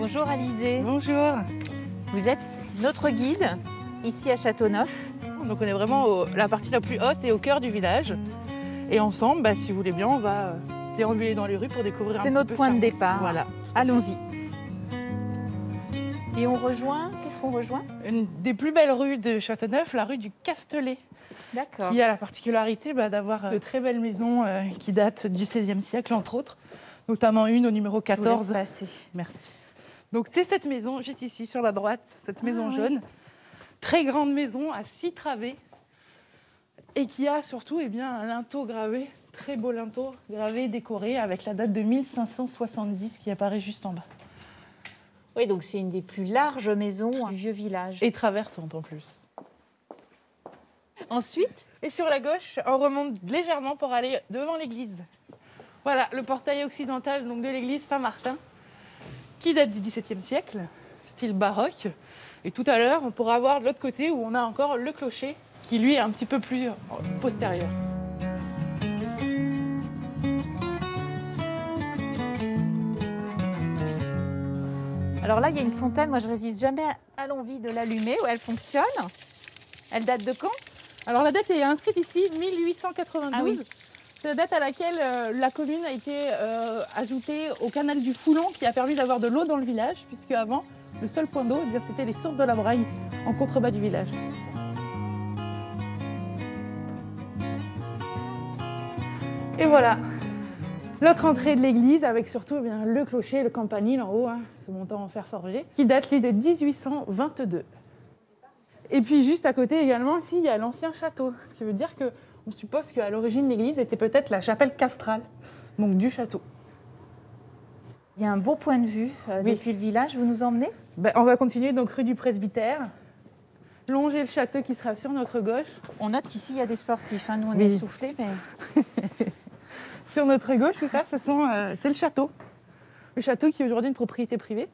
Bonjour Alizée. Bonjour. Vous êtes notre guide ici à Châteauneuf. Donc on est vraiment la partie la plus haute et au cœur du village. Et ensemble, si vous voulez bien, on va déambuler dans les rues pour découvrir un petit peu. C'est notre point de départ. Voilà. Allons-y. Et on rejoint, qu'est-ce qu'on rejoint? Une des plus belles rues de Châteauneuf, la rue du Castelet. D'accord. Qui a la particularité d'avoir de très belles maisons qui datent du XVIe siècle, entre autres. Notamment une au numéro 14. Je vous laisse passer. Merci. Donc c'est cette maison, juste ici, sur la droite, cette maison jaune. Oui. Très grande maison, à 6 travées. Et qui a surtout un linteau gravé, très beau linteau gravé, décoré, avec la date de 1570 qui apparaît juste en bas. Oui, donc c'est une des plus larges maisons du vieux village. Et traversante en plus. Ensuite, et sur la gauche, on remonte légèrement pour aller devant l'église. Voilà, le portail occidental donc, de l'église Saint-Martin, qui date du XVIIe siècle, style baroque. Et tout à l'heure, on pourra voir de l'autre côté où on a encore le clocher, qui lui est un petit peu plus postérieur. Alors là, il y a une fontaine, moi je résiste jamais à l'envie de l'allumer, où elle fonctionne. Elle date de quand? Alors la date est inscrite ici, 1892. Ah oui. C'est la date à laquelle la commune a été ajoutée au canal du Foulon, qui a permis d'avoir de l'eau dans le village, puisque avant, le seul point d'eau, c'était les sources de la Braille, en contrebas du village. Et voilà, l'autre entrée de l'église, avec surtout le clocher, le campanile en haut, ce montant en fer forgé, qui date lui de 1822. Et puis juste à côté également, ici, il y a l'ancien château, ce qui veut dire qu'on suppose qu'à l'origine l'église était peut-être la chapelle castrale, donc du château. Il y a un beau point de vue depuis le village, vous nous emmenez? On va continuer donc rue du Presbytère, longer le château qui sera sur notre gauche. On note qu'ici il y a des sportifs, nous on est essoufflés, mais... Sur notre gauche, tout ça, c'est le château. Le château qui est aujourd'hui une propriété privée,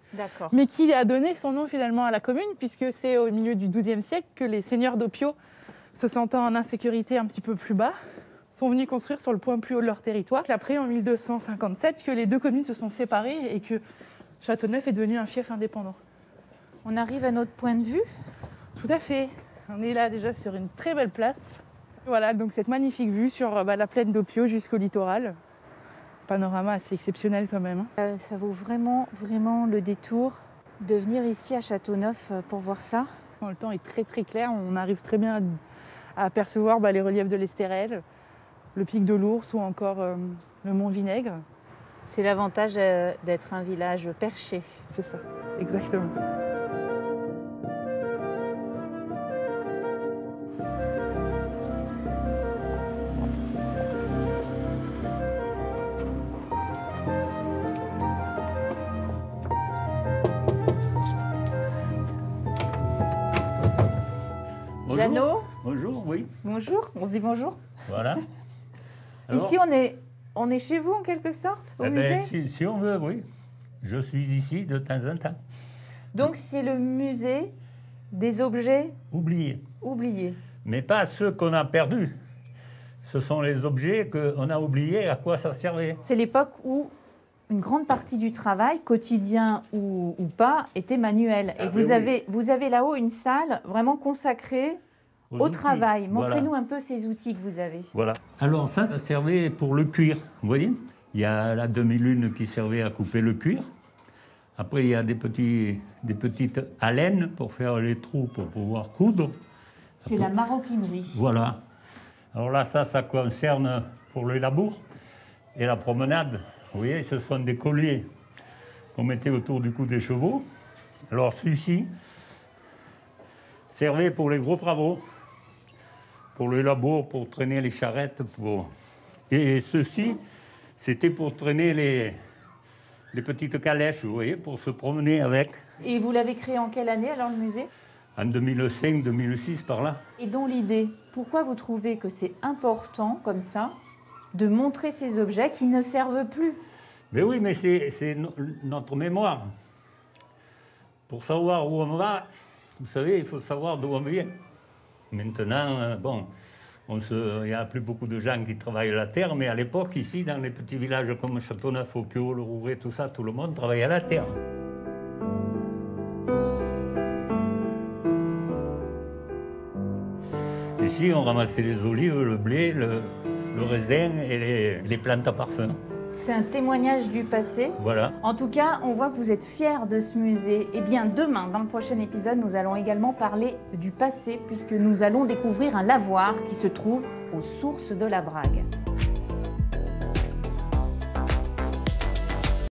mais qui a donné son nom finalement à la commune, puisque c'est au milieu du XIIe siècle que les seigneurs d'Opio, se sentant en insécurité un petit peu plus bas, sont venus construire sur le point plus haut de leur territoire. Après, en 1257, que les deux communes se sont séparées et que Châteauneuf est devenu un fief indépendant. On arrive à notre point de vue? Tout à fait. On est là déjà sur une très belle place. Voilà, donc cette magnifique vue sur la plaine d'Opio jusqu'au littoral. Panorama assez exceptionnel quand même. Ça vaut vraiment, vraiment le détour de venir ici à Châteauneuf pour voir ça. Quand le temps est très très clair, on arrive très bien à apercevoir les reliefs de l'Estérel, le pic de l'Ours ou encore le mont Vinaigre. C'est l'avantage d'être un village perché. C'est ça, exactement. Jeannot. Bonjour, oui. Bonjour, on se dit bonjour. Voilà. Alors, ici, on est chez vous en quelque sorte, au musée? Si on veut, oui. Je suis ici de temps en temps. Donc c'est le musée des objets oubliés. Mais pas ceux qu'on a perdus. Ce sont les objets qu'on a oubliés, à quoi ça servait. C'est l'époque où une grande partie du travail, quotidien ou pas, était manuel. Et vous avez là-haut une salle vraiment consacrée au travail. Montrez-nous un peu ces outils que vous avez. Voilà. Alors ça servait pour le cuir, vous voyez. Il y a la demi-lune qui servait à couper le cuir. Après, il y a des petites alènes pour faire les trous pour pouvoir coudre. C'est la maroquinerie. Voilà. Alors là, ça concerne pour le labour et la promenade. Vous voyez, ce sont des colliers qu'on mettait autour du cou des chevaux. Alors celui-ci servait pour les gros travaux, pour le labour, pour traîner les charrettes. Et ceci, c'était pour traîner les petites calèches, vous voyez, pour se promener avec. Et vous l'avez créé en quelle année alors le musée? En 2005-2006 par là. Et dans l'idée, pourquoi vous trouvez que c'est important comme ça de montrer ces objets qui ne servent plus? Mais oui, mais c'est notre mémoire. Pour savoir où on va, vous savez, il faut savoir d'où on vient. Maintenant, il n'y a plus beaucoup de gens qui travaillent la terre, mais à l'époque, ici, dans les petits villages comme Châteauneuf, Opio, Le Rouret, tout ça, tout le monde travaillait la terre. ici, on ramassait les olives, le blé, le raisin et les plantes à parfum. C'est un témoignage du passé. Voilà. En tout cas, on voit que vous êtes fiers de ce musée. Et bien, demain, dans le prochain épisode, nous allons également parler du passé, puisque nous allons découvrir un lavoir qui se trouve aux sources de la Brague.